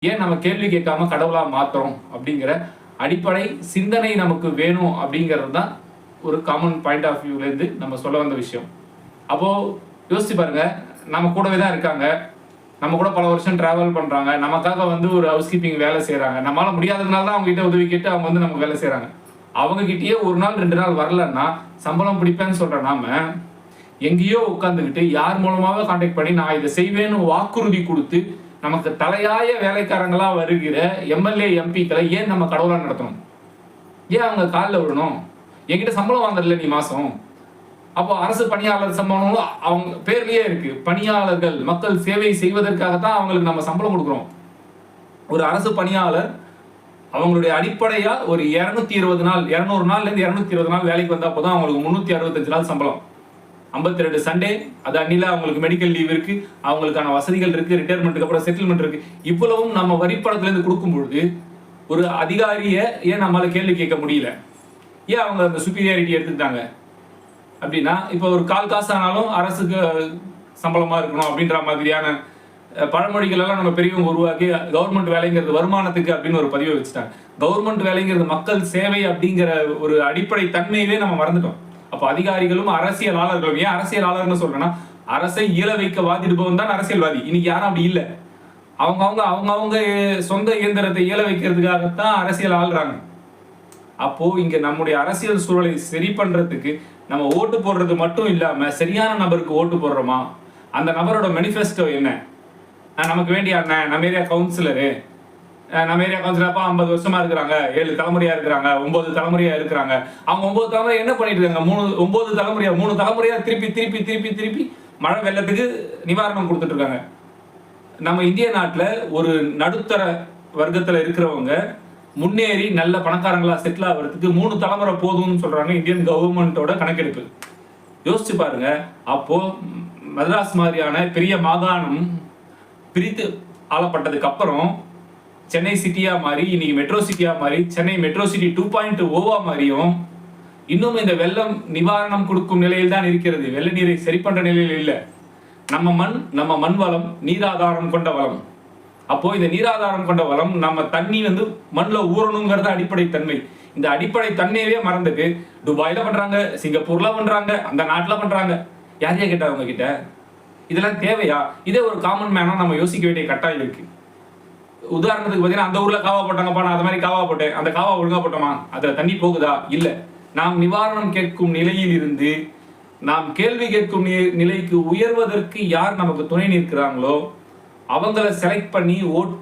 ஏன் நம்ம கேள்வி கேட்காம கடவுளா மாத்துறோம் அப்படிங்கிற அடிப்படை சிந்தனை நமக்கு வேணும் அப்படிங்கிறது தான் ஒரு காமன் பாயிண்ட் ஆஃப் வியூல இருந்து நம்ம சொல்ல வந்த விஷயம். அப்போ யோசிச்சு பாருங்க, நம்ம கூடவே தான் இருக்காங்க, நம்ம கூட பல வருஷம் டிராவல் பண்றாங்க, நமக்காக ஒரு ஹவுஸ் கீப்பிங் வேலை செய்யறாங்க. நம்மளால முடியாததுனால தான் அவங்க கிட்ட உதவி கேட்டு அவங்க நமக்கு வேலை செய்யறாங்க. அவங்க கிட்டயே ஒரு நாள் 2 நாள் வரலன்னா சம்பளம் பிடிப்பேன்னு சொல்ற நாம எங்கேயோ உட்கார்ந்துகிட்டு யார் மூலமாக கான்டாக்ட் பண்ணி நான் இதை செய்வேன்னு வாக்குறுதி கொடுத்து நமக்கு தலையாய வேலைக்காரங்களா வருகிற எம்எல்ஏ எம்பிக்களை ஏன் நம்ம கடவுளா நடத்தணும்? ஏன் அவங்க காலில் விடணும்? என்கிட்ட சம்பளம் வாங்குறதுல நீ மாசம். அப்போ அரசு பணியாளர் சம்பளம் அவங்க பேர்லயே இருக்கு, பணியாளர்கள் மக்கள் சேவை செய்வதற்காகத்தான் அவங்களுக்கு நம்ம சம்பளம் கொடுக்குறோம். ஒரு அரசு பணியாளர் அவங்களுடைய அடிப்படையா ஒரு 220 நாள் 200 நாள்ல இருந்து 220 நாள் வேலைக்கு வந்தா போதும் அவங்களுக்கு 365 நாள் சம்பளம், 52 சண்டே, அது அன்னில அவங்களுக்கு மெடிக்கல் லீவ் இருக்கு, அவங்களுக்கான வசதிகள் இருக்கு, ரிட்டையர்மெண்ட்டுக்கு அப்புறம் செட்டில்மெண்ட் இருக்கு. இவ்வளவும் நம்ம வரிப்பணத்துல இருந்து கொடுக்கும் பொழுது ஒரு அதிகாரியை ஏன் நம்மளால கேள்வி கேட்க முடியல? ஏன் அவங்க அந்த சுப்பீரியாரிட்டி எடுத்துக்கிட்டாங்க? அப்படின்னா இப்போ ஒரு கால் காசு ஆனாலும் அரசுக்கு சம்பளமா இருக்கணும் அப்படின்ற மாதிரியான பழமொழிகள் எல்லாம் நம்ம பெரியவங்க உருவாக்கி கவர்மெண்ட் வேலைங்கிறது வருமானத்துக்கு அப்படின்னு ஒரு பதிவை வச்சுட்டாங்க. கவர்மெண்ட் வேலைங்கிறது மக்கள் சேவை அப்படிங்கிற ஒரு அடிப்படை தன்மையவே நம்ம மறந்துட்டோம். அப்ப அதிகாரிகளும் அரசியலாளர்களும், ஏன் அரசியலாளர்னு சொல்றேன்னா அரசை இயல வைக்க வாதிடுபவன் தான் அரசியல்வாதி. இன்னைக்கு யாரும் அப்படி இல்லை. அவங்க சொந்த இயந்திரத்தை இயல வைக்கிறதுக்காகத்தான் அரசியல் ஆள்றாங்க. அப்போ இங்க நம்முடைய அரசியல் சூழலை சரி பண்றதுக்கு நம்ம ஓட்டு போடுறது மட்டும் இல்லாம சரியான நபருக்கு ஓட்டு போடுறோமா? அந்த நபரோட மேனிஃபெஸ்டோ என்ன? நமக்கு வேண்டிய அண்ணன், நம்ம ஏரியா கவுன்சிலரு, நம்ம ஏரியா கவுன்சிலர் 50 வருஷமா இருக்கிறாங்க, 7 தலைமுறையா இருக்கிறாங்க, 9 தலைமுறையா இருக்கிறாங்க. அவங்க 9 தலைமுறை என்ன பண்ணிட்டு இருக்காங்க? 9 தலைமுறையா 3 தலைமுறையா திருப்பி மழை வெள்ளத்துக்கு நிவாரணம் கொடுத்துட்டு இருக்காங்க. நம்ம இந்திய நாட்டுல ஒரு நடுத்தர வர்க்கத்துல இருக்கிறவங்க முன்னேறி நல்ல பணக்காரங்களா செட்டில் ஆகிறதுக்கு 3 தலைமுறை போதும்னு சொல்றாங்க இந்தியன் கவர்மெண்டோட கணக்கெடுப்பு. யோசிச்சு பாருங்க. அப்போ மദ്രാஸ் மாதிரியான பெரிய மாகாணம் பிரித்து ஆளப்பட்டதுக்கு அப்புறம் சென்னை சிட்டியா மாறி இன்னைக்கு மெட்ரோ சிட்டியா மாறி சென்னை மெட்ரோ சிட்டி 2.0 மாறியும் இன்னும் இந்த வெள்ளம் நிவாரணம் கொடுக்கும் நிலையில் தான் இருக்கிறது. வெள்ள நீரை சரி பண்ற நிலையில் இல்லை. நம்ம மண் வளம் நீராதாரம் கொண்ட வளம். அப்போ இந்த நீராதாரம் கொண்ட வளம் நம்ம தண்ணி மண்ணுல ஊறணுங்கிறத அடிப்படை தன்மை. இந்த அடிப்படை தன்மையவே மறந்துட்டு துபாயில பண்றாங்க, சிங்கப்பூர்ல பண்றாங்க, அந்த நாட்டுல பண்றாங்க. யாரையா கேட்டா அவங்க கிட்ட இதெல்லாம் தேவையா? இதே ஒரு காமன் மேனா நம்ம யோசிக்க வேண்டிய கட்டாயம் இருக்கு. உதாரணத்துக்கு பாத்தீங்கன்னா அந்த ஊர்ல காவா போட்டாங்கப்பா, நான் அந்த மாதிரி காவா போட்டேன், அந்த காவா ஒழுங்கா போட்டோமா? அதுல தண்ணி போகுதா? இல்ல. நாம் நிவாரணம் கேட்கும் நிலையில் இருந்து நாம் கேள்வி கேட்கும் நிலைக்கு உயர்வதற்கு யார் நமக்கு துணை நிற்கிறாங்களோ அவங்களை செலக்ட் பண்ணி ஓட்